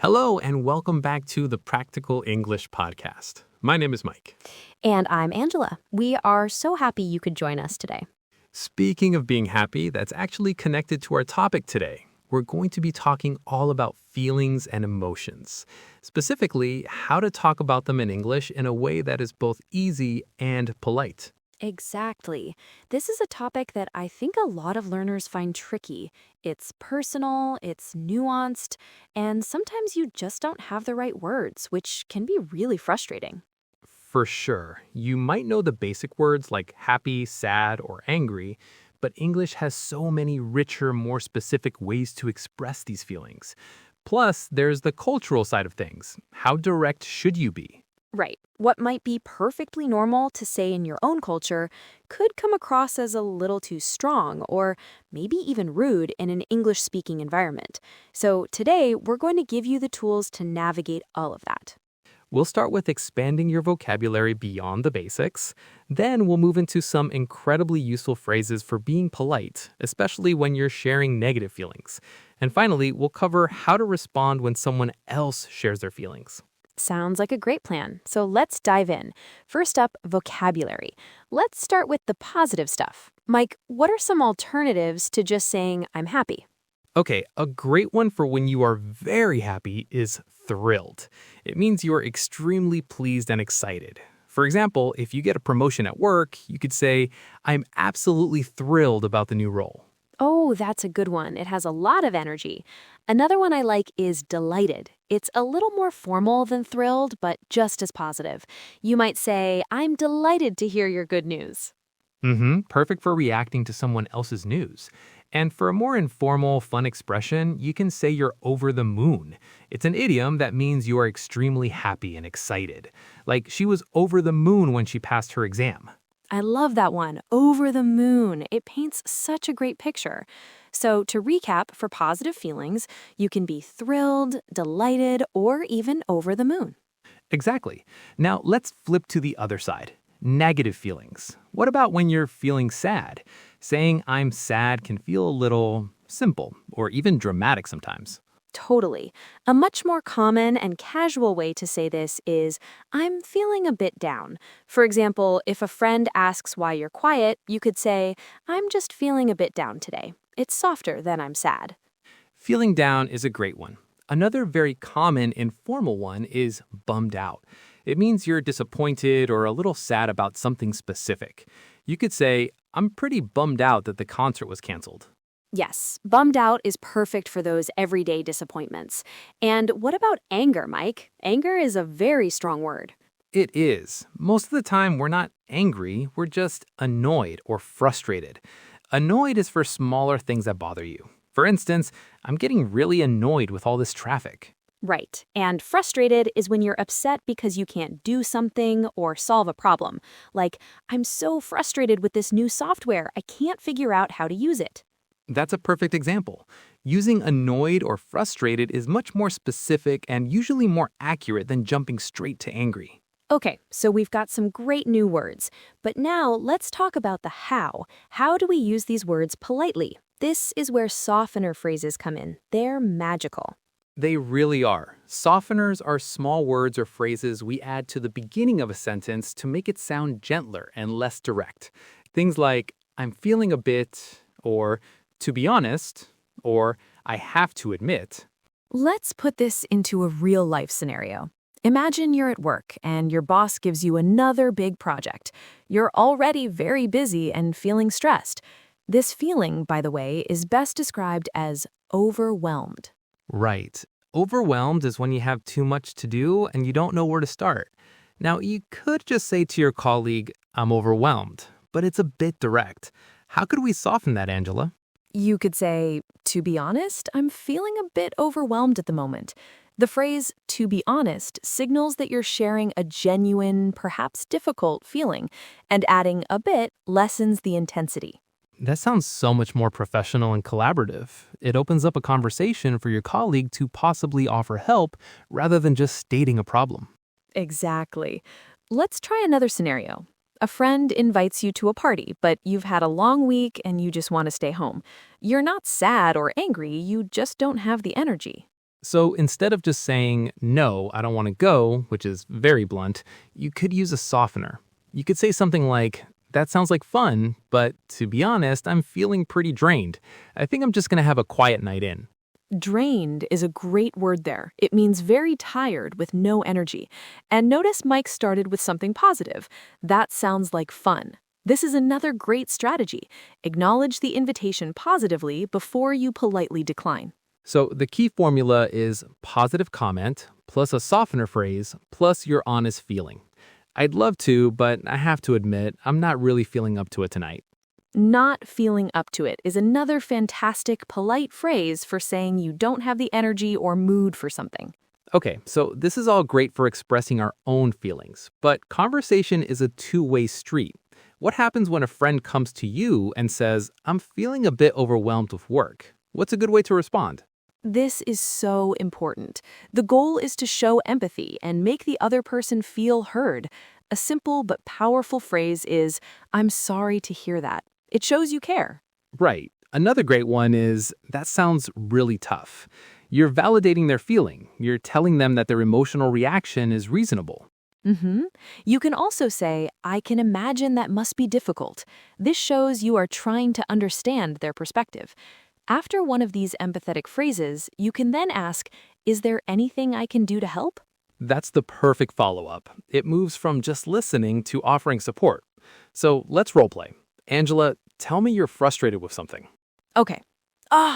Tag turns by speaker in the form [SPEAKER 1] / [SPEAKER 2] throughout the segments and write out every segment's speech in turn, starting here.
[SPEAKER 1] Hello, and welcome back to the Practical English Podcast. My name is Mike.
[SPEAKER 2] And I'm Angela. We are so happy you could join us today.
[SPEAKER 1] Speaking of being happy, that's actually connected to our topic today. We're going to be talking all about feelings and emotions. Specifically, how to talk about them in English in a way that is both easy and polite.
[SPEAKER 2] Exactly. This is a topic that I think a lot of learners find tricky. It's personal, it's nuanced, and sometimes you just don't have the right words, which can be really frustrating.
[SPEAKER 1] For sure, you might know the basic words like happy, sad, or angry, but English has so many richer, more specific ways to express these feelings. Plus, there's the cultural side of things. How direct should you be?
[SPEAKER 2] Right. What might be perfectly normal to say in your own culture could come across as a little too strong or maybe even rude in an English-speaking environment. So today, we're going to give you the tools to navigate all of that.
[SPEAKER 1] We'll start with expanding your vocabulary beyond the basics. Then we'll move into some incredibly useful phrases for being polite, especially when you're sharing negative feelings. And finally, we'll cover how to respond when someone else shares their feelings.
[SPEAKER 2] Sounds like a great plan. So let's dive in. First up, vocabulary. Let's start with the positive stuff. Mike, what are some alternatives to just saying, I'm happy?
[SPEAKER 1] Okay, a great one for when you are very happy is thrilled. It means you are extremely pleased and excited. For example, if you get a promotion at work, you could say, I'm absolutely thrilled about the new role.
[SPEAKER 2] Oh, that's a good one. It has a lot of energy. Another one I like is delighted. It's a little more formal than thrilled, but just as positive. You might say, I'm delighted to hear your good news.
[SPEAKER 1] Perfect for reacting to someone else's news. And for a more informal, fun expression, you can say you're over the moon. It's an idiom that means you are extremely happy and excited. Like she was over the moon when she passed her exam.
[SPEAKER 2] I love that one, over the moon. It paints such a great picture. So to recap, for positive feelings, you can be thrilled, delighted, or even over the moon.
[SPEAKER 1] Exactly. Now let's flip to the other side. Negative feelings. What about when you're feeling sad? Saying I'm sad can feel a little simple or even dramatic sometimes.
[SPEAKER 2] Totally. A much more common and casual way to say this is, I'm feeling a bit down. For example, if a friend asks why you're quiet, you could say, I'm just feeling a bit down today. It's softer than I'm sad.
[SPEAKER 1] Feeling down is a great one. Another very common informal one is bummed out. It means you're disappointed or a little sad about something specific. You could say, I'm pretty bummed out that the concert was canceled.
[SPEAKER 2] Yes, bummed out is perfect for those everyday disappointments. And what about anger, Mike? Anger is a very strong word.
[SPEAKER 1] It is. Most of the time, we're not angry, we're just annoyed or frustrated. Annoyed is for smaller things that bother you. For instance, I'm getting really annoyed with all this traffic.
[SPEAKER 2] Right. And frustrated is when you're upset because you can't do something or solve a problem. Like, I'm so frustrated with this new software, I can't figure out how to use it.
[SPEAKER 1] That's a perfect example. Using annoyed or frustrated is much more specific and usually more accurate than jumping straight to angry.
[SPEAKER 2] Okay, so we've got some great new words. But now let's talk about the how. How do we use these words politely? This is where softener phrases come in. They're magical.
[SPEAKER 1] They really are. Softeners are small words or phrases we add to the beginning of a sentence to make it sound gentler and less direct. Things like, I'm feeling a bit, or to be honest, or I have to admit.
[SPEAKER 2] Let's put this into a real-life scenario. Imagine you're at work and your boss gives you another big project. You're already very busy and feeling stressed. This feeling, by the way, is best described as overwhelmed.
[SPEAKER 1] Right. Overwhelmed is when you have too much to do and you don't know where to start. Now, you could just say to your colleague, I'm overwhelmed, but it's a bit direct. How could we soften that, Angela?
[SPEAKER 2] You could say, to be honest, I'm feeling a bit overwhelmed at the moment. The phrase, to be honest, signals that you're sharing a genuine, perhaps difficult feeling, and adding a bit lessens the intensity.
[SPEAKER 1] That sounds so much more professional and collaborative. It opens up a conversation for your colleague to possibly offer help rather than just stating a problem.
[SPEAKER 2] Exactly. Let's try another scenario. A friend invites you to a party, but you've had a long week and you just want to stay home. You're not sad or angry, you just don't have the energy.
[SPEAKER 1] So instead of just saying, no, I don't want to go, which is very blunt, you could use a softener. You could say something like, that sounds like fun, but to be honest, I'm feeling pretty drained. I think I'm just going to have a quiet night in.
[SPEAKER 2] Drained is a great word there. It means very tired with no energy. And notice Mike started with something positive. That sounds like fun. This is another great strategy. Acknowledge the invitation positively before you politely decline.
[SPEAKER 1] So the key formula is positive comment plus a softener phrase plus your honest feeling. I'd love to, but I have to admit, I'm not really feeling up to it tonight.
[SPEAKER 2] Not feeling up to it is another fantastic, polite phrase for saying you don't have the energy or mood for something.
[SPEAKER 1] Okay, so this is all great for expressing our own feelings, but conversation is a two-way street. What happens when a friend comes to you and says, I'm feeling a bit overwhelmed with work? What's a good way to respond?
[SPEAKER 2] This is so important. The goal is to show empathy and make the other person feel heard. A simple but powerful phrase is, I'm sorry to hear that. It shows you care.
[SPEAKER 1] Right. Another great one is, that sounds really tough. You're validating their feeling. You're telling them that their emotional reaction is reasonable.
[SPEAKER 2] You can also say, I can imagine that must be difficult. This shows you are trying to understand their perspective. After one of these empathetic phrases, you can then ask, is there anything I can do to help?
[SPEAKER 1] That's the perfect follow-up. It moves from just listening to offering support. So let's roleplay. Angela, tell me you're frustrated with something.
[SPEAKER 2] Okay.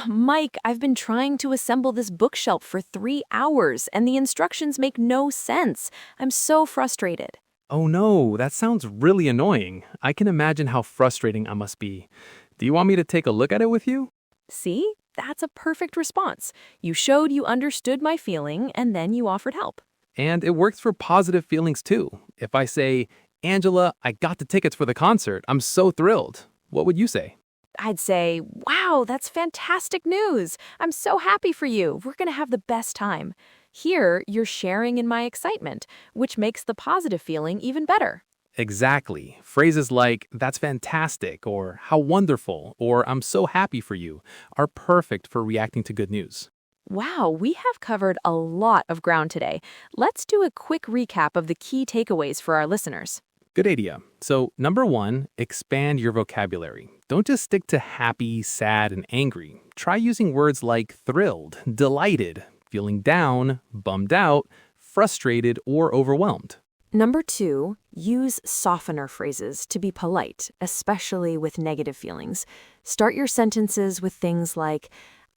[SPEAKER 2] Mike, I've been trying to assemble this bookshelf for 3 hours, and the instructions make no sense. I'm so frustrated.
[SPEAKER 1] Oh no, that sounds really annoying. I can imagine how frustrating I must be. Do you want me to take a look at it with you?
[SPEAKER 2] See? That's a perfect response. You showed you understood my feeling, and then you offered help.
[SPEAKER 1] And it works for positive feelings too. If I say, Angela, I got the tickets for the concert. I'm so thrilled. What would you say?
[SPEAKER 2] I'd say, wow, that's fantastic news. I'm so happy for you. We're going to have the best time. Here, you're sharing in my excitement, which makes the positive feeling even better.
[SPEAKER 1] Exactly. Phrases like, that's fantastic, or how wonderful, or I'm so happy for you are perfect for reacting to good news.
[SPEAKER 2] Wow, we have covered a lot of ground today. Let's do a quick recap of the key takeaways for our listeners.
[SPEAKER 1] Good idea. So, number 1, expand your vocabulary. Don't just stick to happy, sad, and angry. Try using words like thrilled, delighted, feeling down, bummed out, frustrated, or overwhelmed.
[SPEAKER 2] Number 2, use softener phrases to be polite, especially with negative feelings. Start your sentences with things like,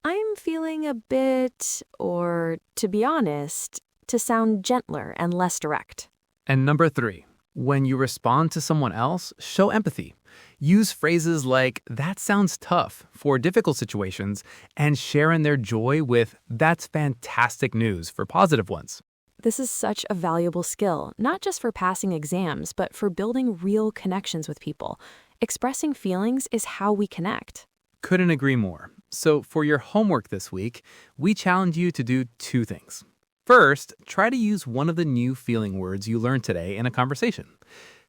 [SPEAKER 2] I'm feeling a bit, or to be honest, to sound gentler and less direct.
[SPEAKER 1] And number 3, when you respond to someone else, show empathy. Use phrases like, that sounds tough for difficult situations, and share in their joy with, that's fantastic news for positive ones.
[SPEAKER 2] This is such a valuable skill, not just for passing exams, but for building real connections with people. Expressing feelings is how we connect.
[SPEAKER 1] Couldn't agree more. So for your homework this week, we challenge you to do 2 things. First, try to use one of the new feeling words you learned today in a conversation.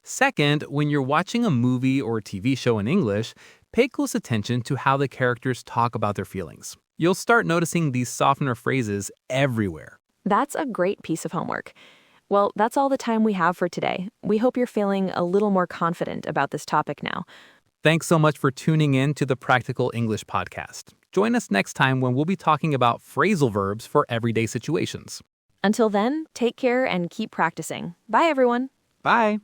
[SPEAKER 1] Second, when you're watching a movie or a TV show in English, pay close attention to how the characters talk about their feelings. You'll start noticing these softener phrases everywhere.
[SPEAKER 2] That's a great piece of homework. Well, that's all the time we have for today. We hope you're feeling a little more confident about this topic now.
[SPEAKER 1] Thanks so much for tuning in to the Practical English Podcast. Join us next time when we'll be talking about phrasal verbs for everyday situations.
[SPEAKER 2] Until then, take care and keep practicing. Bye, everyone.
[SPEAKER 1] Bye.